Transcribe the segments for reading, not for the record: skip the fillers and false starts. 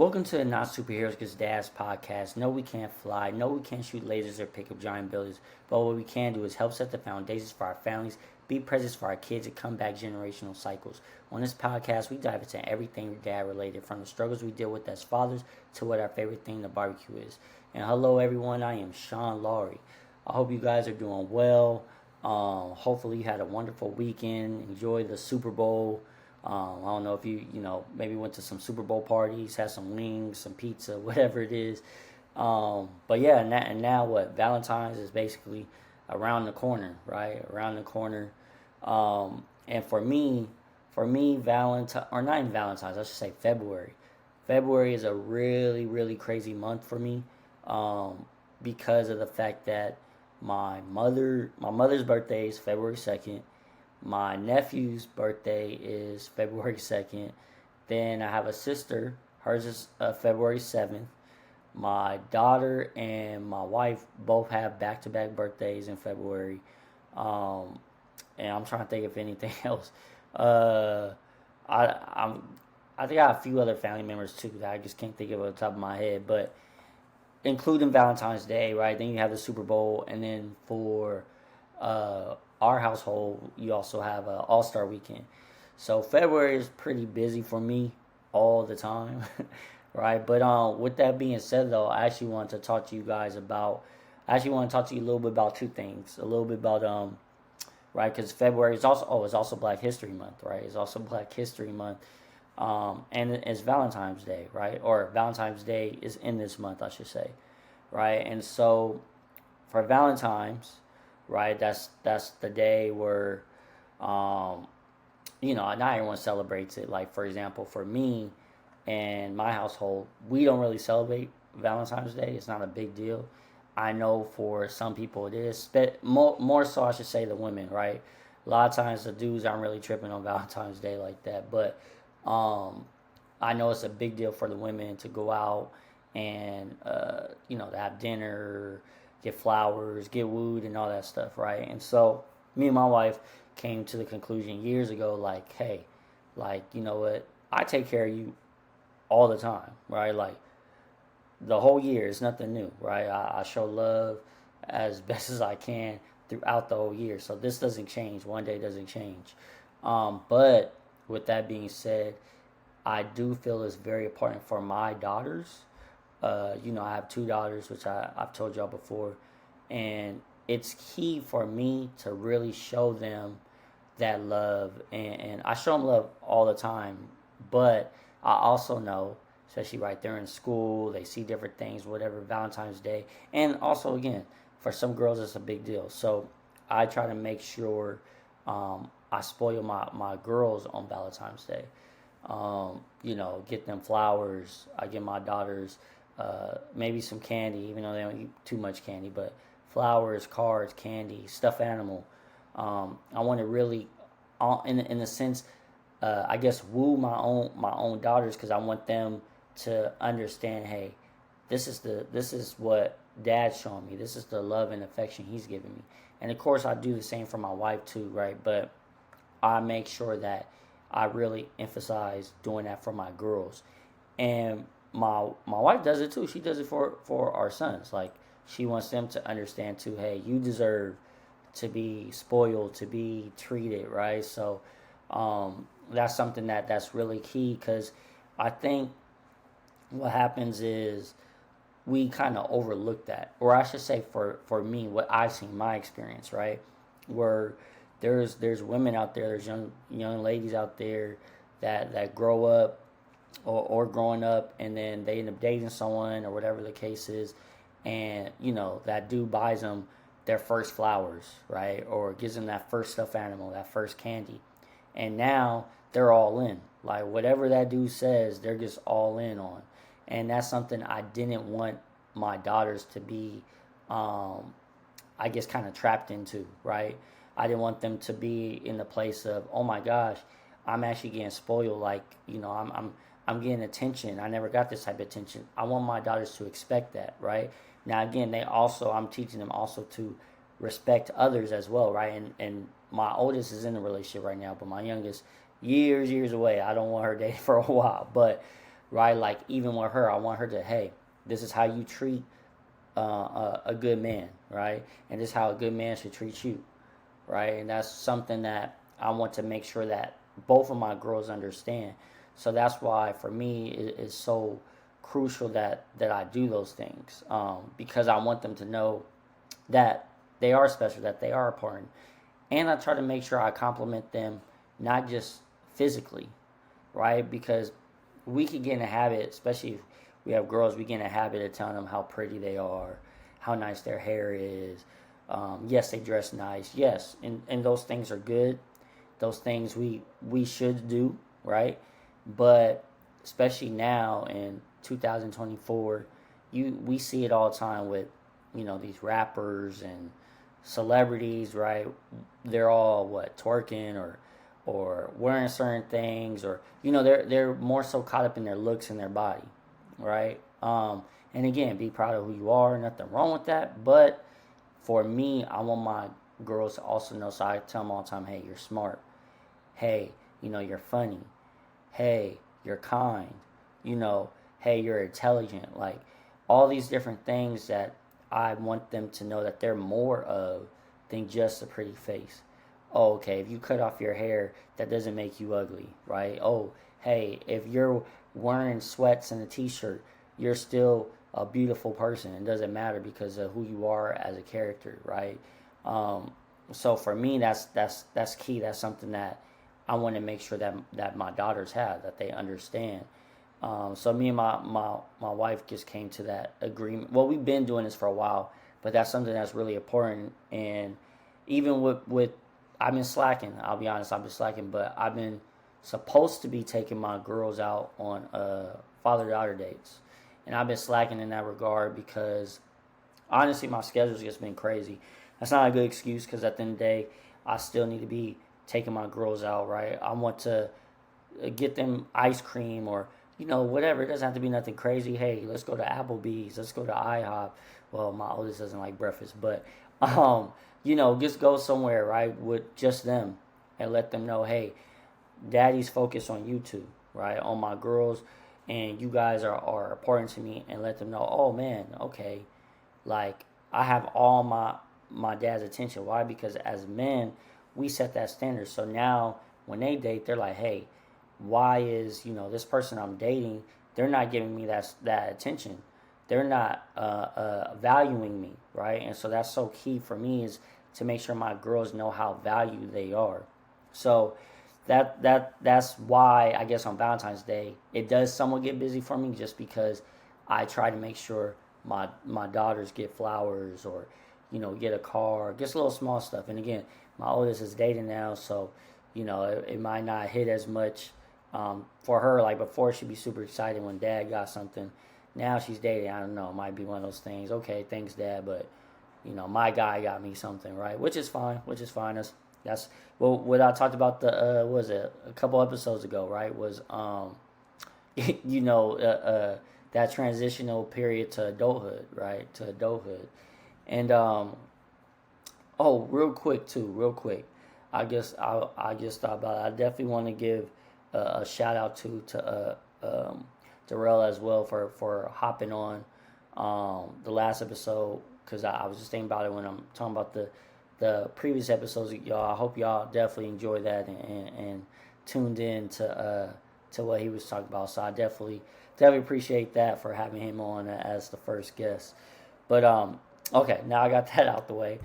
Welcome to the Not Superheroes Cause Dads podcast. No, we can't fly. No, we can't shoot lasers or pick up giant buildings. But what we can do is help set the foundations for our families, be presents for our kids, and combat generational cycles. On this podcast, we dive into everything dad related, from the struggles we deal with as fathers to what our favorite thing to barbecue is. And hello, everyone. I am Shawn. I hope you guys are doing well. Hopefully, you had a wonderful weekend. Enjoy the Super Bowl. I don't know if maybe went to some Super Bowl parties, had some wings, some pizza, whatever it is. But yeah, and now what? Valentine's is basically around the corner, right? Around the corner. And for me, Valentine, or not even Valentine's, I should say February. February is a really, really crazy month for me, because of the fact that my mother's birthday is February 2nd. My nephew's birthday is February 2nd. Then I have a sister. Hers is February 7th. My daughter and my wife both have back-to-back birthdays in February. And I'm trying to think of anything else. Uh, I think I have a few other family members too that I just can't think of on the top of my head. But including Valentine's Day, right? Then you have the Super Bowl, and then for our household, you also have an All Star Weekend. So February is pretty busy for me all the time, right? But with that being said, though, I actually want to talk to you guys about. I actually want to talk to you a little bit about two things. A little bit about right? Because February is also Black History Month, right? It's also Black History Month. And it's Valentine's Day, right? Or Valentine's Day is in this month, I should say, right? And so for Valentine's, right, that's the day where, not everyone celebrates it. Like, for example, for me and my household, we don't really celebrate Valentine's Day. It's not a big deal. I know for some people it is, but more so, I should say, the women, right? A lot of times the dudes aren't really tripping on Valentine's Day like that, but I know it's a big deal for the women to go out and to have dinner, get flowers, get wooed, and all that stuff, right? And so me and my wife came to the conclusion years ago, like, hey, like, you know what? I take care of you all the time, right? Like, the whole year is nothing new, right? I show love as best as I can throughout the whole year. So this doesn't change. One day doesn't change. But with that being said, I do feel it's very important for my daughters. I have two daughters, which I've told y'all before. And it's key for me to really show them that love. And I show them love all the time. But I also know, especially right there in school, they see different things, whatever, Valentine's Day. And also, again, for some girls, it's a big deal. So I try to make sure I spoil my girls on Valentine's Day. Get them flowers. I get my daughters maybe some candy, even though they don't eat too much candy, but flowers, cards, candy, stuffed animal. I want to really, in a sense, I guess, woo my own daughters, because I want them to understand, hey, this is what Dad's showing me. This is the love and affection he's giving me. And of course, I do the same for my wife too, right? But I make sure that I really emphasize doing that for my girls. And my wife does it too. She does it for our sons. Like, she wants them to understand too, hey, you deserve to be spoiled, to be treated, right? So that's something that's really key, because I think what happens is we kind of overlook that. Or I should say, for me, what I've seen, my experience, right? Where there's women out there, there's young ladies out there that grow up or growing up, and then they end up dating someone or whatever the case is, and that dude buys them their first flowers, right? Or gives them that first stuffed animal, that first candy. And now they're all in. Like, whatever that dude says, they're just all in on. And that's something I didn't want my daughters to be, I guess, kind of trapped into, right? I didn't want them to be in the place of, oh my gosh, I'm actually getting spoiled. Like, I'm getting attention. I never got this type of attention. I want my daughters to expect that, right? Now, again, I'm teaching them also to respect others as well, right? And my oldest is in a relationship right now, but my youngest, years away. I don't want her dating for a while, but right? Like even with her, I want her to, hey, this is how you treat a good man, right? And this is how a good man should treat you, right? And that's something that I want to make sure that both of my girls understand. So that's why for me it is so crucial that I do those things, because I want them to know that they are special, that they are important, and I try to make sure I compliment them, not just physically, right? Because we can get in a habit, especially if we have girls, we get in a habit of telling them how pretty they are, how nice their hair is. Yes, they dress nice. Yes, and those things are good. Those things we should do, right? But especially now in 2024, we see it all the time with these rappers and celebrities, right? They're all what, twerking or wearing certain things, or they're more so caught up in their looks and their body, right? And again, be proud of who you are. Nothing wrong with that. But for me, I want my girls to also know. So I tell them all the time, hey, you're smart. Hey, you're funny. Hey, you're kind. Hey, you're intelligent. Like all these different things that I want them to know that they're more of than just a pretty face. Oh, okay, if you cut off your hair, that doesn't make you ugly, right? Oh, hey, if you're wearing sweats and a t-shirt, you're still a beautiful person. It doesn't matter because of who you are as a character, right? Um, so for me, that's key. That's something that I want to make sure that my daughters have, that they understand. So me and my wife just came to that agreement. Well, we've been doing this for a while, but that's something that's really important. And even with I've been slacking. I'll be honest, I've been slacking, but I've been supposed to be taking my girls out on father-daughter dates, and I've been slacking in that regard because honestly, my schedule's just been crazy. That's not a good excuse because at the end of the day, I still need to be taking my girls out, right? I want to get them ice cream or whatever. It doesn't have to be nothing crazy. Hey, let's go to Applebee's. Let's go to IHOP. Well, my oldest doesn't like breakfast, but just go somewhere, right, with just them and let them know, hey, daddy's focused on you two, right, on my girls, and you guys are important to me, and let them know, oh man, okay, like I have all my dad's attention. Why? Because as men, we set that standard. So now when they date, they're like, hey, why is this person I'm dating? They're not giving me that attention. They're not valuing me, right? And so that's so key for me is to make sure my girls know how valued they are. So that's why I guess on Valentine's Day it does somewhat get busy for me, just because I try to make sure my daughters get flowers or get a car, just little small stuff. And again, my oldest is dating now, so it might not hit as much for her. Like before, she'd be super excited when dad got something. Now she's dating. I don't know. It might be one of those things. Okay, thanks, dad, but my guy got me something, right? Which is fine. Which is fine. That's well, what I talked about what was it a couple episodes ago, right? Was that transitional period to adulthood, right? To adulthood, and oh, real quick. I just thought about it. I definitely want to give a shout out to Darrell as well for hopping on the last episode, because I was just thinking about it when I'm talking about the previous episodes, y'all. I hope y'all definitely enjoyed that and tuned in to what he was talking about. So I definitely appreciate that for having him on as the first guest. But okay, now I got that out the way.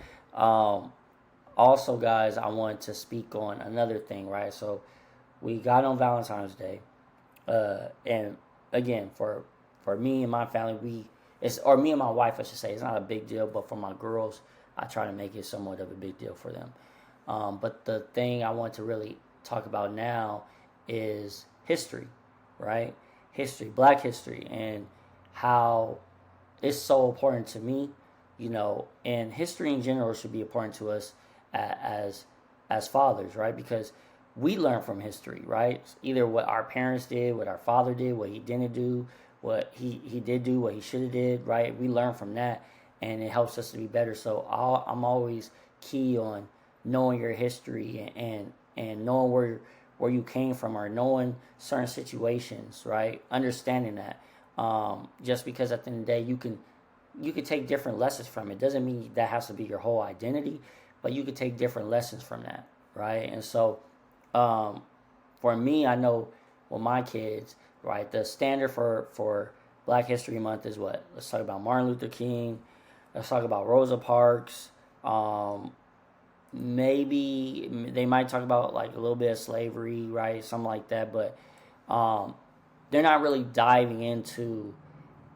Also, guys, I wanted to speak on another thing, right? So we got on Valentine's Day, and again, for me and my family, or me and my wife, I should say, it's not a big deal. But for my girls, I try to make it somewhat of a big deal for them. But the thing I want to really talk about now is history, right? History, Black history, and how it's so important to me, and history in general should be important to us as fathers, right? Because we learn from history, right? Either what our parents did, what our father did, what he didn't do, what he did do, what he should have did, right? We learn from that, and it helps us to be better. So I'm always key on knowing your history and knowing where you came from or knowing certain situations, right? Understanding that. Just because at the end of the day you can take different lessons from it. Doesn't mean that has to be your whole identity, but you can take different lessons from that, right? And so, um, for me, I know with my kids, right, the standard for Black History Month is what? Let's talk about Martin Luther King. Let's talk about Rosa Parks. Um, Maybe they might talk about like a little bit of slavery, right? Something like that, but um, they're not really diving into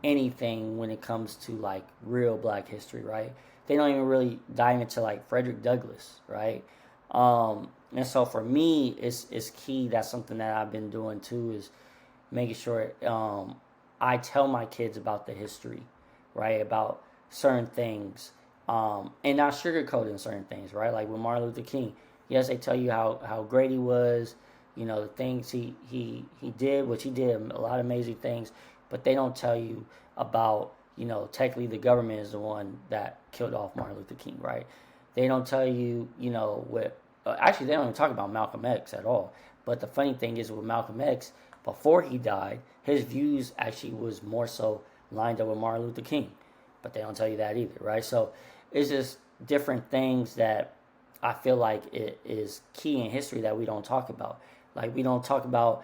anything when it comes to like real Black history, right? They don't even really dive into like Frederick Douglass, right? And so for me, it's key. That's something that I've been doing too, is making sure I tell my kids about the history, right? About certain things, and not sugarcoating certain things, right? Like with Martin Luther King, yes, they tell you how great he was, the things he did, which he did a lot of amazing things, but they don't tell you about, technically the government is the one that killed off Martin Luther King, right? They don't tell you, what. Actually, they don't even talk about Malcolm X at all. But the funny thing is, with Malcolm X, before he died, his views actually was more so lined up with Martin Luther King. But they don't tell you that either, right? So it's just different things that I feel like it is key in history that we don't talk about. Like we don't talk about,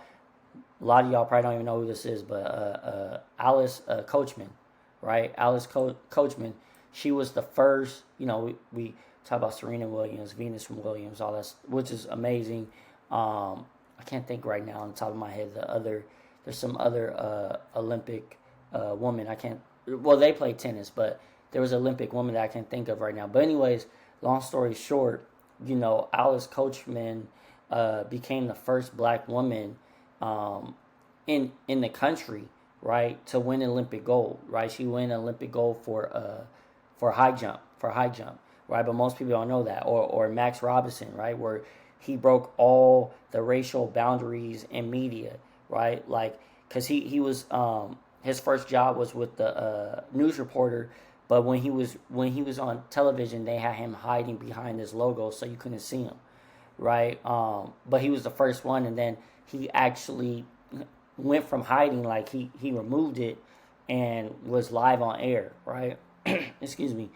a lot of y'all probably don't even know who this is, but Alice Coachman, right? Coachman, she was the first, we talk about Serena Williams, Venus Williams, all that, which is amazing. I can't think right now on the top of my head there's some other Olympic woman. I can't, well, they play tennis, but there was an Olympic woman that I can't think of right now. But anyways, long story short, Alice Coachman became the first Black woman in the country, right, to win Olympic gold, right? She won Olympic gold for high jump, right? But most people don't know that. Or Max Robinson, right, where he broke all the racial boundaries in media, right? Like, because he was his first job was with the news reporter, but when he was on television, they had him hiding behind his logo so you couldn't see him, right? But he was the first one, and then he actually went from hiding, like he removed it and was live on air, right? Excuse me.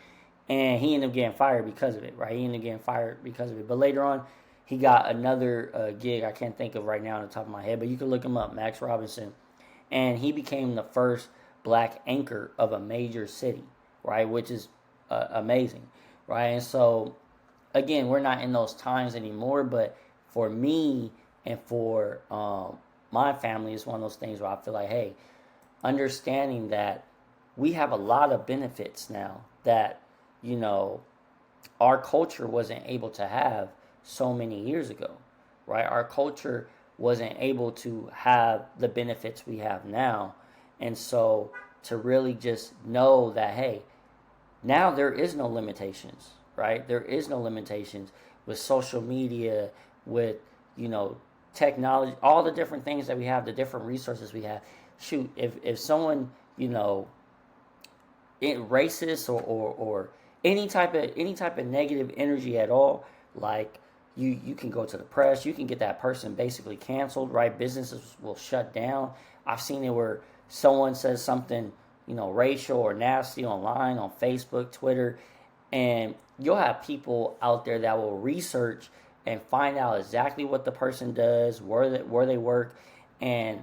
And he ended up getting fired because of it, right? He ended up getting fired because of it. But later on, he got another gig I can't think of right now on the top of my head, but you can look him up, Max Robinson. And he became the first Black anchor of a major city, right? Which is amazing, right? And so, again, we're not in those times anymore, but for me and for my family, it's one of those things where I feel like, hey, understanding that we have a lot of benefits now that, our culture wasn't able to have so many years ago, right? Our culture wasn't able to have the benefits we have now. And so to really just know that, hey, now there is no limitations, right? There is no limitations with social media, with, technology, all the different things that we have, the different resources we have. Shoot, if someone, racist or any type of negative energy at all, like you can go to the press, you can get that person basically canceled, right? Businesses will shut down. I've seen it where someone says something, racial or nasty online on Facebook, Twitter, and you'll have people out there that will research and find out exactly what the person does, where they work, and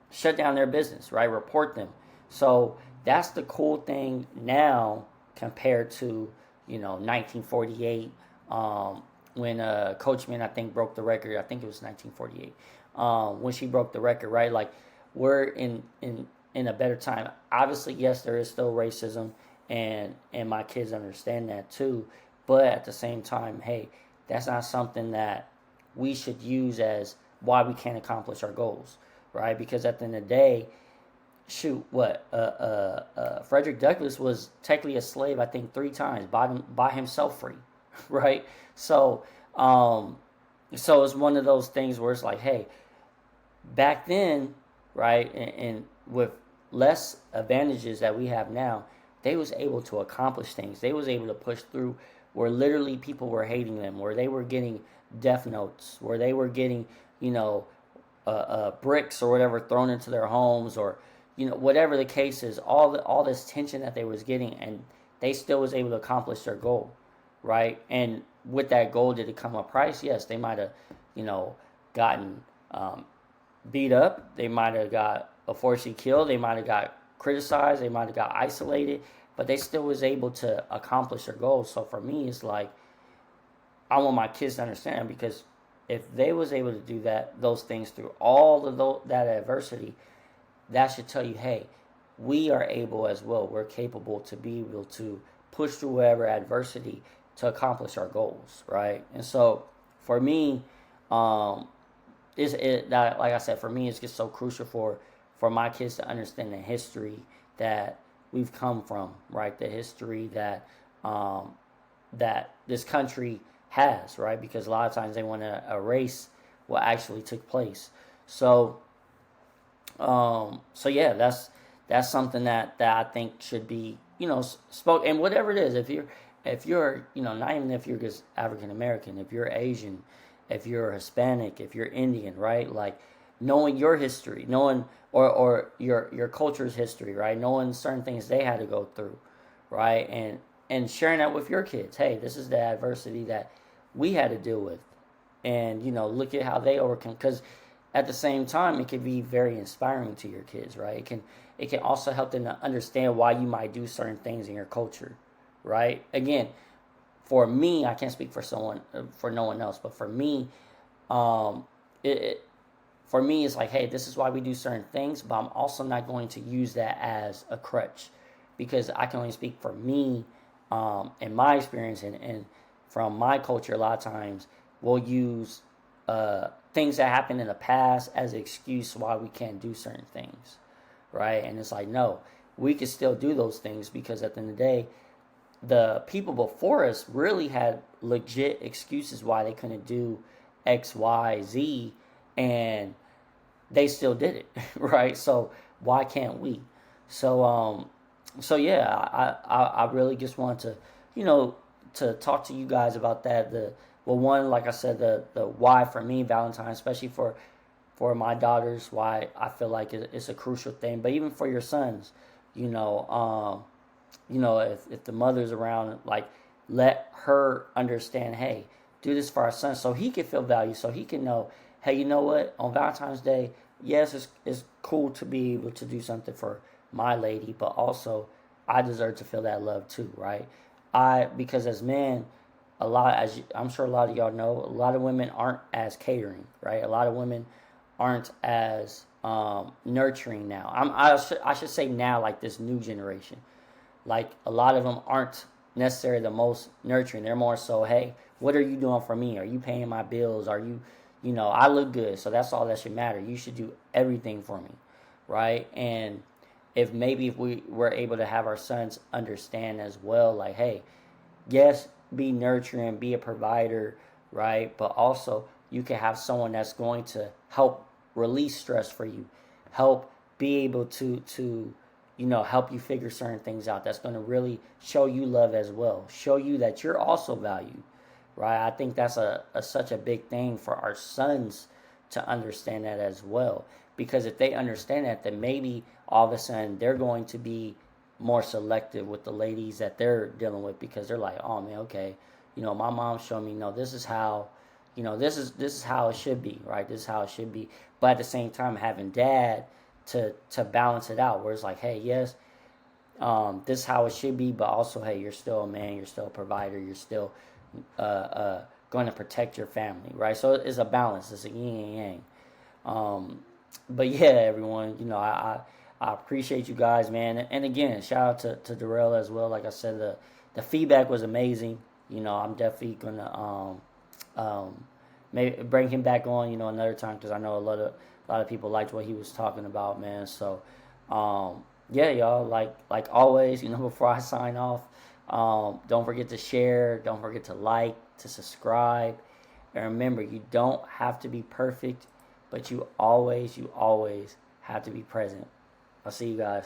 shut down their business, right? Report them. So that's the cool thing now compared to 1948, when Coachman, I think, broke the record. I think it was 1948 when she broke the record, right? Like, we're in a better time. Obviously, yes, there is still racism, and my kids understand that too. But at the same time, hey, that's not something that we should use as why we can't accomplish our goals, right? Because at the end of the day, shoot, Frederick Douglass was technically a slave, I think, 3 times, by himself free, right? So, so it's one of those things where it's like, hey, back then, right, and with less advantages that we have now, they was able to accomplish things. They was able to push through where literally people were hating them, where they were getting death notes, where they were getting, you know, bricks or whatever thrown into their homes, or whatever the case is, all this tension that they was getting, and they still was able to accomplish their goal, right? And with that goal, did it come a price? Yes, they might have, gotten beat up. They might have got unfortunately killed. They might have got criticized. They might have got isolated, but they still was able to accomplish their goals. So for me, it's like I want my kids to understand, because if they was able to do those things through all of that adversity, that should tell you, hey, we are able as well. We're capable to be able to push through whatever adversity to accomplish our goals, right? And so for me, that, like I said, for me, it's just so crucial for my kids to understand the history that we've come from, right? The history that that this country has, right? Because a lot of times they want to erase what actually took place. So, so yeah, that's something that I think should be, spoke. And whatever it is, if you're not even if you're just African American, if you're Asian, if you're Hispanic, if you're Indian, right? Like knowing your history, knowing or your culture's history, right? Knowing certain things they had to go through, right? And sharing that with your kids. Hey, this is the adversity that we had to deal with, and look at how they overcome. Because at the same time, it can be very inspiring to your kids, right? It can also help them to understand why you might do certain things in your culture, right? Again, for me, I can't speak for no one else, but for me, um, for me, it's like, hey, this is why we do certain things, but I'm also not going to use that as a crutch, because I can only speak for me, in my experience, and from my culture. A lot of times, we'll use things that happened in the past as an excuse why we can't do certain things, right? And it's like, no, we can still do those things, because at the end of the day, the people before us really had legit excuses why they couldn't do X, Y, Z, and they still did it, right? So why can't we? So so yeah, I really just want to, to talk to you guys about that. One, like I said, the why for me, Valentine, especially for my daughters, why I feel like it's a crucial thing. But even for your sons, you know, if the mother's around, like, let her understand, hey, do this for our son, so he can feel valued, so he can know, hey, you know what, on Valentine's Day, yes, it's cool to be able to do something for my lady, but also I deserve to feel that love too, right? Because as men, I'm sure a lot of y'all know, a lot of women aren't as catering, right? A lot of women aren't as nurturing now. I should say now, like this new generation, like a lot of them aren't necessarily the most nurturing. They're more so, hey, what are you doing for me? Are you paying my bills? Are you, I look good, so that's all that should matter. You should do everything for me, right? And if we were able to have our sons understand as well, like, hey, yes, be nurturing, be a provider, right? But also, you can have someone that's going to help release stress for you, help be able to help you figure certain things out. That's going to really show you love as well, show you that you're also valued, right? I think that's such a big thing for our sons to understand that as well. Because if they understand that, then maybe all of a sudden they're going to be more selective with the ladies that they're dealing with, because they're like, oh man, okay, my mom showed me, no, this is how, this is how it should be, right? This is how it should be. But at the same time, having dad to balance it out, where it's like, hey, yes, this is how it should be, but also, hey, you're still a man, you're still a provider, you're still going to protect your family, right? So it's a balance, it's a yin and yang. But yeah, everyone, I appreciate you guys, man. And again, shout out to Darrell as well. Like I said, the feedback was amazing. I'm definitely gonna maybe bring him back on, another time, because I know a lot of people liked what he was talking about, man. So yeah, y'all, like always, before I sign off, don't forget to share, don't forget to like, to subscribe, and remember, you don't have to be perfect, but you always have to be present. I'll see you guys.